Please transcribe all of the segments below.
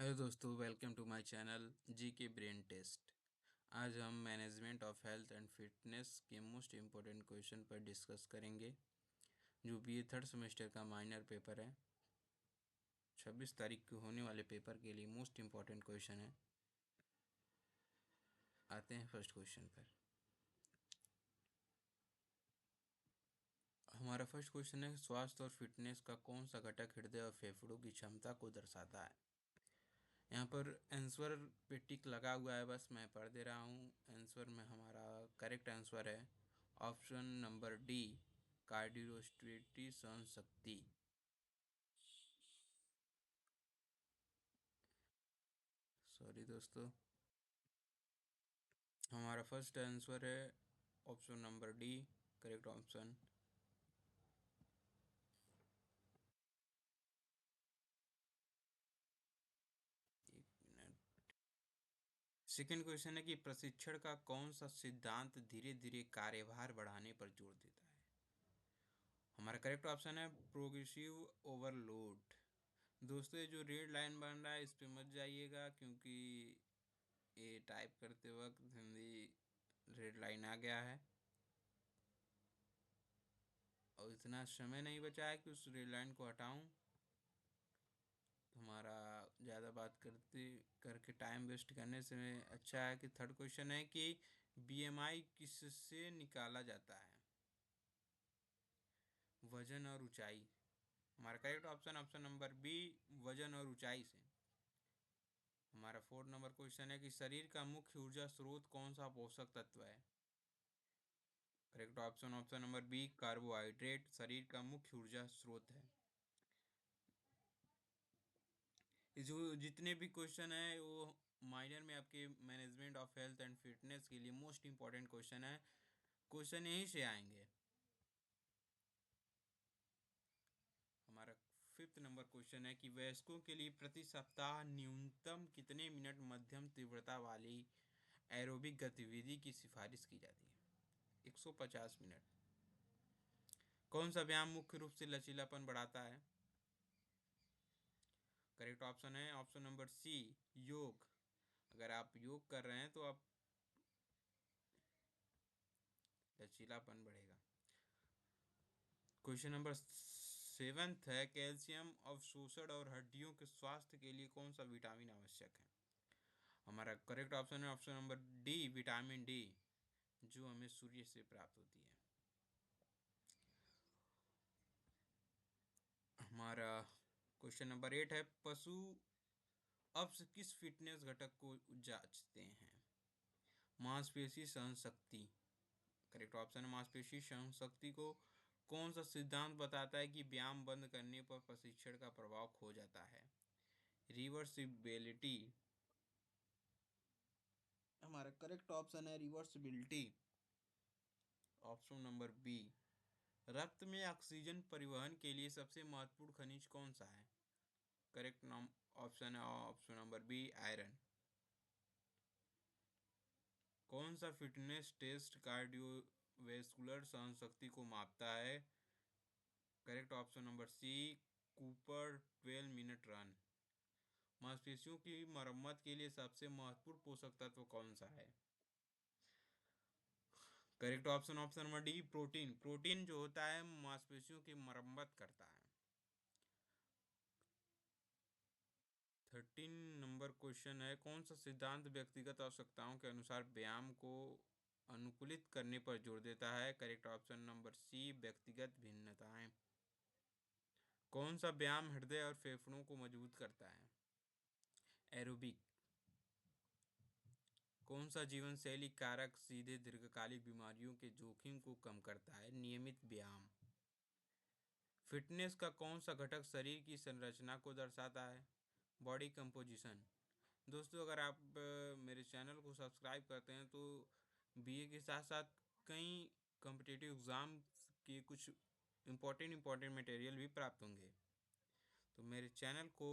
Hello दोस्तों, welcome to my channel जी के brain test. आज हम management of health and fitness के मोस्ट इम्पोर्टेंट क्वेश्चन पर डिस्कस करेंगे, जो बीए थर्ड सेमेस्टर का माइनर पेपर है। 26 तारीख को होने वाले पेपर के लिए मोस्ट इम्पोर्टेंट क्वेश्चन है। आते हैं फर्स्ट क्वेश्चन पर। हमारा फर्स्ट क्वेश्चन है, स्वास्थ्य और फिटनेस का कौन सा घटक हृदय और फेफड़ों की क्षमता को दर्शाता है। यहाँ पर आंसर पे टिक लगा हुआ है, बस मैं पढ़ दे रहा हूँ। आंसर में हमारा करेक्ट आंसर है ऑप्शन नंबर डी, कार्डियोस्टेटी सहन शक्ति। सॉरी दोस्तों, हमारा फर्स्ट आंसर है option number D, correct option. एक मिनट। सेकेंड क्वेश्चन है कि प्रशिक्षण का कौन सा सिद्धांत धीरे धीरे कार्यभार बढ़ाने पर जोर देता है। हमारा करेक्ट ऑप्शन है प्रोग्रेसिव ओवरलोड। दोस्तों, ये जो रेड लाइन बन रहा है इस पे मत जाइएगा, क्योंकि ये टाइप करते वक्त हिंदी रेड लाइन आ गया है और इतना समय नहीं बचा है कि उस रेड लाइन को हटाऊं। हमारा ज़्यादा बात करते करके टाइम वेस्ट करने से अच्छा है कि थर्ड क्वेश्चन है कि बीएमआई किससे निकाला जाता है। वजन और ऊंचाई। हमारा correct option option number B, वजन और ऊंचाई से। हमारा फोर्थ नंबर क्वेश्चन है कि शरीर का मुख्य ऊर्जा स्रोत कौन सा पोषक तत्व है। Correct option option number B, carbohydrate शरीर का मुख्य ऊर्जा स्रोत है। जो जितने भी क्वेश्चन है वो माइनर में आपके management of health and fitness के लिए मोस्ट इंपॉर्टेंट क्वेश्चन है। क्वेश्चन यहीं से आएंगे। हमारा फिफ्थ नंबर क्वेश्चन है कि वयस्कों के लिए प्रति सप्ताह न्यूनतम कितने मिनट मध्यम तीव्रता वाली एरोबिक गतिविधि की सिफारिश की जाती है। 150 मिनट। कौन सा व्यायाम मुख्य रूप से लचीलापन बढ़ाता है। करेक्ट ऑप्शन है ऑप्शन नंबर सी, योग। अगर आप योग कर रहे हैं तो आप लचीलापन बढ़ेगा। क्वेश्चन नंबर सेवेंथ है, कैल्शियम अवशोषण और हड्डियों के स्वास्थ्य के लिए कौन सा विटामिन आवश्यक है। हमारा करेक्ट ऑप्शन है option number D, vitamin D, जो हमें सूर्य से प्राप्त होती है। हमारा क्वेश्चन नंबर 8 है, पशु अप्स किस फिटनेस घटक को जांचते हैं। मांसपेशी सहन शक्ति। करेक्ट ऑप्शन है मांसपेशी सहन शक्ति को कौन सा सिद्धांत बताता है कि व्यायाम बंद करने पर प्रशिक्षण का प्रभाव खो जाता है। रिवर्सिबिलिटी। हमारा करेक्ट ऑप्शन है रिवर्सिबिलिटी, ऑप्शन नंबर बी। रक्त में ऑक्सीजन परिवहन के लिए सबसे महत्वपूर्ण खनिज कौन सा है। करेक्ट नाम ऑप्शन है ऑप्शन नंबर बी, आयरन। कौन सा फिटनेस टेस्ट कार्डियोवैस्कुलर सहनशक्ति को मापता है। Correct option number C, Cooper 12 minute run. मांसपेशियों की मरम्मत के लिए सबसे महत्वपूर्ण पोषक तत्व कौन सा है। Correct option option number D, protein. Protein जो होता है मांसपेशियों की मरम्मत करता है। 13 नंबर क्वेश्चन है, कौन सा सिद्धांत व्यक्तिगत आवश्यकताओं के अनुसार व्यायाम को अनुकूलित करने पर जोर देता है। करेक्ट ऑप्शन नंबर सी, व्यक्तिगत भिन्नताएं। कौन सा व्यायाम हृदय और फेफड़ों को मजबूत करता है। एरोबिक। कौन सा जीवन शैली कारक सीधे दीर्घकालिक बीमारियों के जोखिम को कम करता है। नियमित व्यायाम। फिटनेस का कौन सा घटक शरीर की संरचना को दर्शाता है। Body composition. दोस्तों, अगर आप मेरे चैनल को सब्सक्राइब करते हैं तो बीए के साथ साथ कई कॉम्पिटिटिव एग्ज़ाम के कुछ इम्पोर्टेंट मटेरियल भी प्राप्त होंगे, तो मेरे चैनल को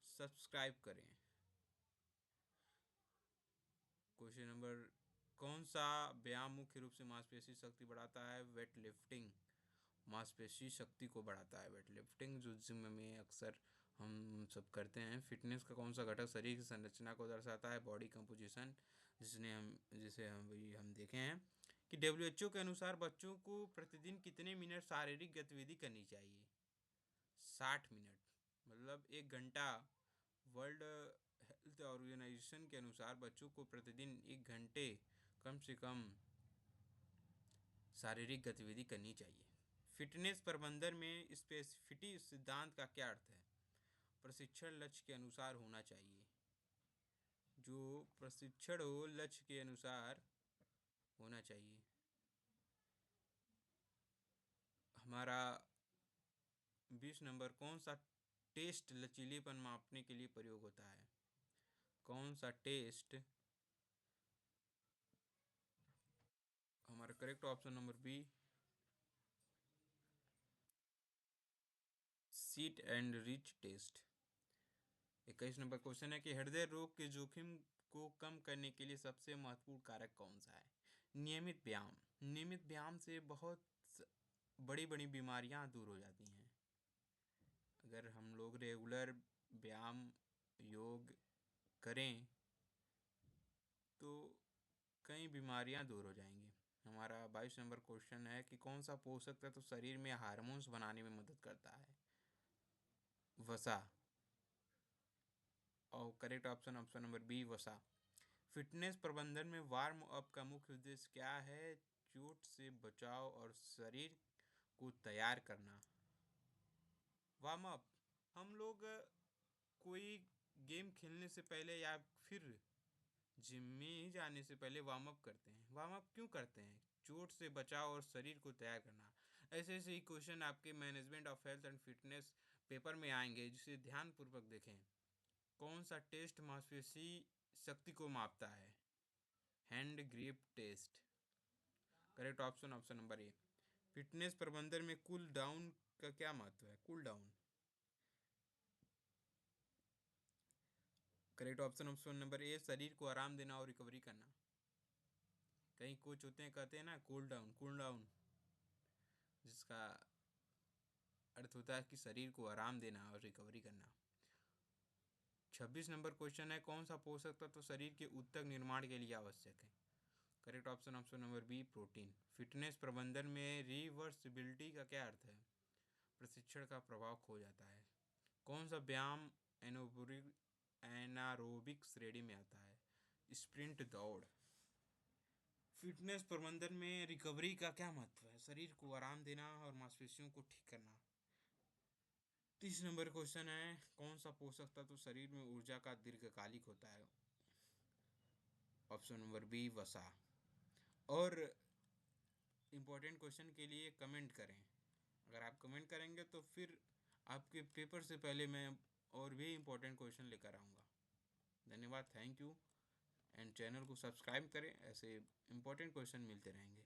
सब्सक्राइब करें। क्वेश्चन नंबर, कौन सा व्यायाम मुख्य रूप से मांसपेशी शक्ति बढ़ाता है। Weight lifting. मांसपेशी शक्ति को बढ़ाता है वेट लिफ्टिंग, जो जिम में अक्सर हम सब करते हैं। फिटनेस का कौन सा घटक शरीर की संरचना को दर्शाता है? बॉडी कंपोजिशन, जिसे हम देखे हैं कि WHO के अनुसार बच्चों को प्रतिदिन कितने मिनट शारीरिक गतिविधि करनी चाहिए? 60 मिनट, मतलब 1 घंटा। वर्ल्ड हेल्थ ऑर्गेनाइजेशन के अनुसार बच्चों को प्रतिदिन 1 घंटे कम से कम शारीरिक गतिविधि करनी चाहिए। फिटनेस प्रबंधन में स्पेसिफिटी सिद्धांत का क्या अर्थ है? प्रशिक्षण लक्ष्य के अनुसार होना चाहिए। जो प्रशिक्षण हो लक्ष्य के अनुसार होना चाहिए। हमारा 20 नंबर, कौन सा टेस्ट लचीलेपन मापने के लिए प्रयोग होता है? कौन सा टेस्ट? हमारा correct option number B, sit and reach test. 21 नंबर क्वेश्चन है कि हृदय रोग के जोखिम को कम करने के लिए सबसे महत्वपूर्ण कारक कौन सा है? नियमित व्यायाम। नियमित व्यायाम से बहुत बड़ी बड़ी बीमारियां दूर हो जाती हैं। अगर हम लोग रेगुलर व्यायाम योग करें तो कई बीमारियां दूर हो जाएंगी। हमारा 22 नंबर क्वेश्चन है कि कौन सा पोषक तत्व शरीर में हार्मोन्स बनाने में मदद करता है? वसा। और correct option option number B, वसा। फिटनेस प्रबंधन में वार्म अप का मुख्य उद्देश्य क्या है? चोट से बचाव और शरीर को तैयार करना। वार्म अप, हम लोग कोई गेम खेलने से पहले या फिर जिम में जाने से पहले वार्म अप करते हैं। वार्म अप क्यों करते हैं? चोट से बचाव और शरीर को तैयार करना। ऐसे ऐसे ही क्वेश्चन आपके management of health and fitness paper में आएंगे, जिसे ध्यानपूर्वक देखें। कौन सा टेस्ट मांसपेशी शक्ति को मापता है? Hand grip test. Correct option option number A. Fitness प्रबंधन में कूल डाउन का क्या महत्व है? Cool down. Correct option option number A, शरीर को आराम देना और रिकवरी करना। कई कोच होते हैं, कहते हैं ना कूल डाउन, कूल डाउन, जिसका अर्थ होता है कि शरीर को आराम देना और रिकवरी करना। 26 नंबर क्वेश्चन है, कौन सा पोषक तत्व शरीर के उत्तक निर्माण के लिए आवश्यक है? Correct option option number B, protein. Fitness प्रबंधन में रिवर्सिबिलिटी का क्या अर्थ है? प्रशिक्षण का प्रभाव खो जाता है। कौन सा व्यायाम एनारोबिक श्रेणी में आता है? स्प्रिंट दौड़। फिटनेस प्रबंधन में रिकवरी का क्या महत्व है? शरीर को आराम देना और मांसपेशियों को ठीक करना। 30 नंबर क्वेश्चन है, कौन सा पोषक तत्व शरीर में ऊर्जा का दीर्घकालिक होता है? ऑप्शन नंबर बी, वसा। और इम्पोर्टेंट क्वेश्चन के लिए कमेंट करें। अगर आप कमेंट करेंगे तो फिर आपके पेपर से पहले मैं और भी इम्पोर्टेंट क्वेश्चन लेकर आऊँगा। धन्यवाद, थैंक यू। एंड चैनल को सब्सक्राइब करें, ऐसे इम्पोर्टेंट क्वेश्चन मिलते रहेंगे।